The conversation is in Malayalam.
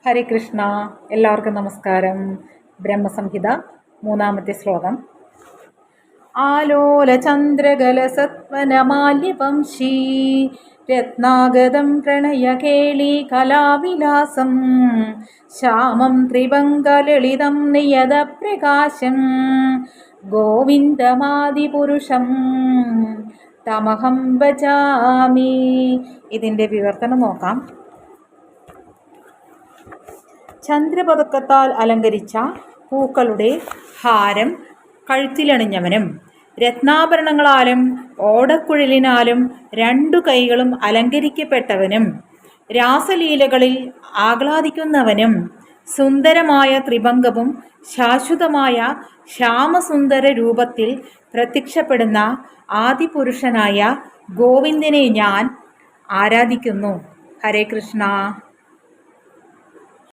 ഹരേ കൃഷ്ണ. എല്ലാവർക്കും നമസ്കാരം. ബ്രഹ്മസംഹിത 3-ാമത്തെ ശ്ലോകം. ആലോല ചന്ദ്രകലസത്വനമാല്യവംശീ രത്നാഗതം പ്രണയകേളി കലാവിലാസം ശ്യാമം ത്രിഭംഗലളിതം നിയതപ്രകാശം ഗോവിന്ദമാദിപുരുഷം തമഹം ഭജാമി. ഇതിൻ്റെ വിവർത്തനം നോക്കാം. ചന്ദ്രപതക്കത്താൽ അലങ്കരിച്ച പൂക്കളുടെ ഹാരം കഴുത്തിലണിഞ്ഞവനും രത്നാഭരണങ്ങളാലും ഓടക്കുഴലിനാലും 2 കൈകളും അലങ്കരിക്കപ്പെട്ടവനും രാസലീലകളിൽ ആഹ്ലാദിക്കുന്നവനും സുന്ദരമായ ത്രിഭംഗവും ശാശ്വതമായ ശ്യാമസുന്ദര രൂപത്തിൽ പ്രത്യക്ഷപ്പെടുന്ന ആദിപുരുഷനായ ഗോവിന്ദനെ ഞാൻ ആരാധിക്കുന്നു. ഹരേ കൃഷ്ണ.